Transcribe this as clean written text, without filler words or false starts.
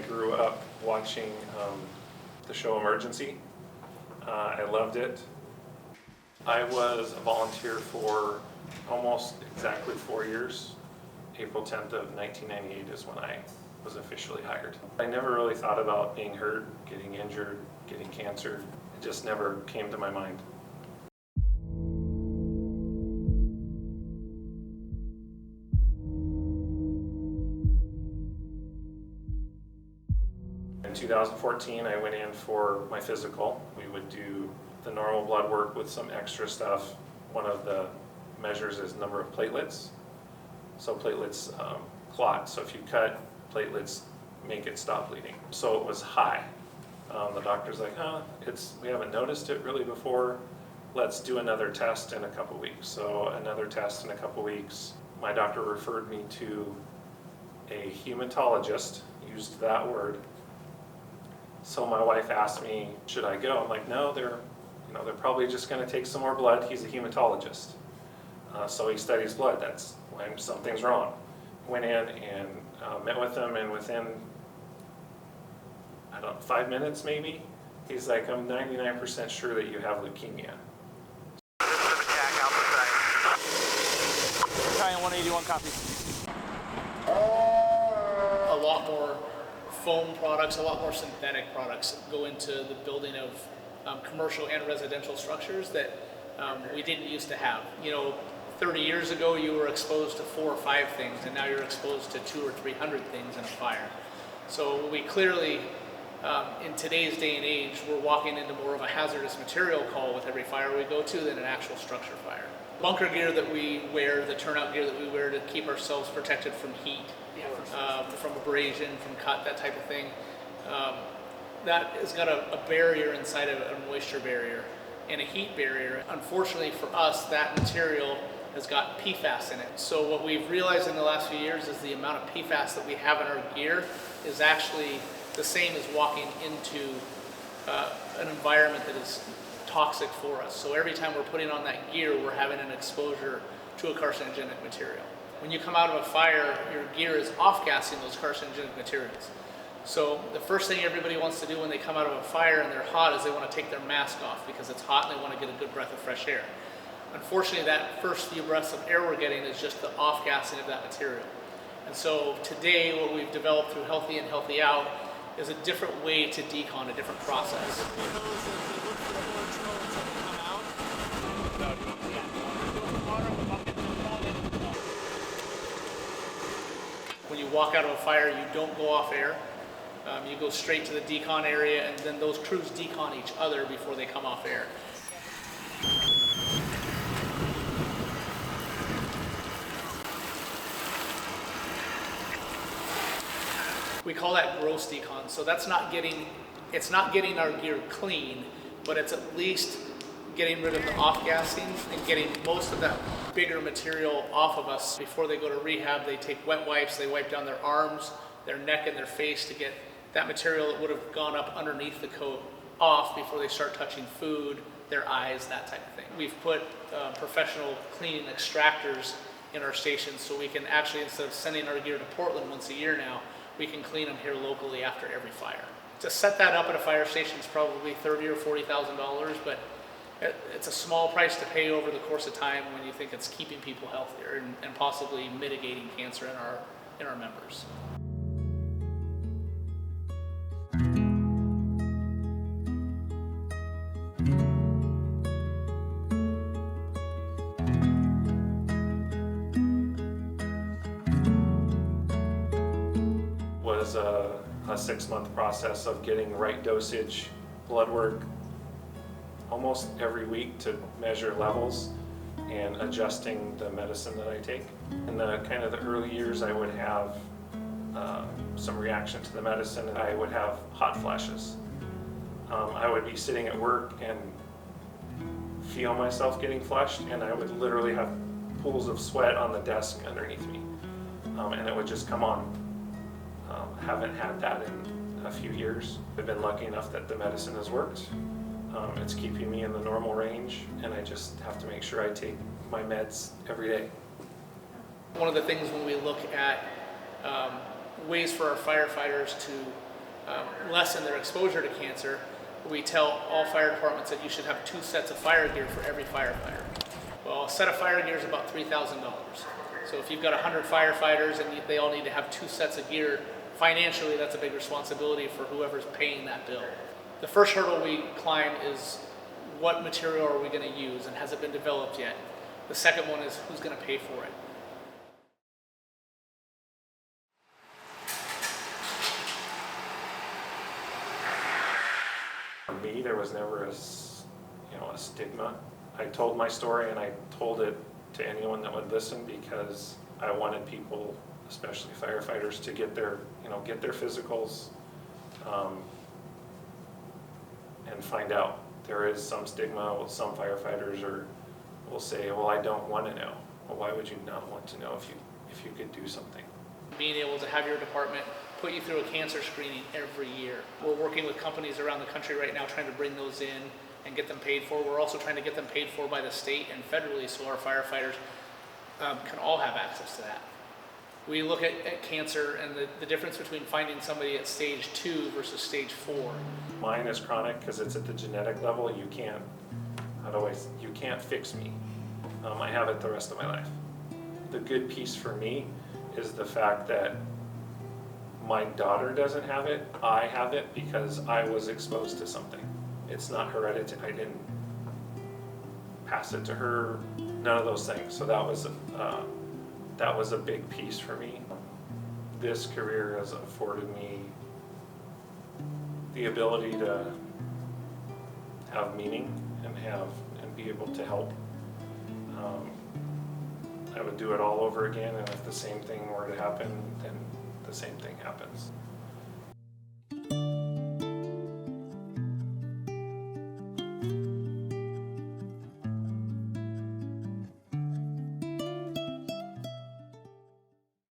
grew up watching the show Emergency. I loved it. I was a volunteer for almost exactly 4 years. April 10th of 1998 is when I was officially hired. I never really thought about being hurt, getting injured, getting cancer. It just never came to my mind. In 2014, I went in for my physical. We would do the normal blood work with some extra stuff. One of the measures is number of platelets. So platelets clot. So if you cut, platelets make it stop bleeding. So it was high. The doctor's like, we haven't noticed it really before. Let's do another test in a couple weeks. So another test in a couple weeks. My doctor referred me to a hematologist, used that word. So my wife asked me, should I go? I'm like, no, they're probably just going to take some more blood. He's a hematologist. So he studies blood. That's when something's wrong. Went in and met with him, and within, 5 minutes maybe, he's like, I'm 99% sure that you have leukemia. This is the attack Alpha site. Battalion 181 copy. A lot more foam products, a lot more synthetic products go into the building of commercial and residential structures that we didn't used to have. 30 years ago you were exposed to 4 or 5 things, and now you're exposed to 200 or 300 things in a fire. So we clearly, in today's day and age, we're walking into more of a hazardous material call with every fire we go to than an actual structure fire. Bunker gear that we wear, the turnout gear that we wear to keep ourselves protected from heat, from abrasion, from cut, that type of thing, that has got a barrier inside of it, a moisture barrier and a heat barrier. Unfortunately for us, that material has got PFAS in it. So what we've realized in the last few years is the amount of PFAS that we have in our gear is actually the same as walking into an environment that is toxic for us. So every time we're putting on that gear, we're having an exposure to a carcinogenic material. When you come out of a fire, your gear is off-gassing those carcinogenic materials. So the first thing everybody wants to do when they come out of a fire and they're hot is they want to take their mask off because it's hot and they want to get a good breath of fresh air. Unfortunately, that first few breaths of air we're getting is just the off-gassing of that material. And so today, what we've developed through Healthy In, Healthy Out is a different way to decon, a different process. When you walk out of a fire, you don't go off air. You go straight to the decon area, and then those crews decon each other before they come off air. We call that gross decon. So it's not getting our gear clean, but it's at least getting rid of the off-gassing and getting most of that bigger material off of us. Before they go to rehab, they take wet wipes, they wipe down their arms, their neck, and their face to get that material that would have gone up underneath the coat off before they start touching food, their eyes, that type of thing. We've put professional cleaning extractors in our stations, so we can actually, instead of sending our gear to Portland once a year now, we can clean them here locally after every fire. To set that up at a fire station is probably $30,000 or $40,000, but it's a small price to pay over the course of time when you think it's keeping people healthier and possibly mitigating cancer in our members. Was a 6-month process of getting right dosage, blood work, almost every week to measure levels and adjusting the medicine that I take. In the kind of the early years, I would have some reaction to the medicine, and I would have hot flashes. I would be sitting at work and feel myself getting flushed, and I would literally have pools of sweat on the desk underneath me, and it would just come on. Haven't had that in a few years. I've been lucky enough that the medicine has worked. It's keeping me in the normal range, and I just have to make sure I take my meds every day. One of the things when we look at ways for our firefighters to lessen their exposure to cancer, we tell all fire departments that you should have 2 sets of fire gear for every firefighter. Well, a set of fire gear is about $3,000. So if you've got 100 firefighters and they all need to have 2 sets of gear, financially that's a big responsibility for whoever's paying that bill. The first hurdle we climb is what material are we going to use and has it been developed yet? The second one is who's going to pay for it. For me, there was never a stigma. I told my story and I told it to anyone that would listen because I wanted people, especially firefighters, to get their physicals and find out. There is some stigma. Well, some firefighters will say, well, I don't want to know. Well, why would you not want to know if you could do something? Being able to have your department put you through a cancer screening every year. We're working with companies around the country right now trying to bring those in and get them paid for. We're also trying to get them paid for by the state and federally so our firefighters can all have access to that. We look at cancer and the difference between finding somebody at stage 2 versus stage 4. Mine is chronic because it's at the genetic level. You can't fix me. I have it the rest of my life. The good piece for me is the fact that my daughter doesn't have it. I have it because I was exposed to something. It's not hereditary. I didn't pass it to her. None of those things. So that was a big piece for me. This career has afforded me the ability to have meaning and be able to help. I would do it all over again, and if the same thing were to happen, then the same thing happens.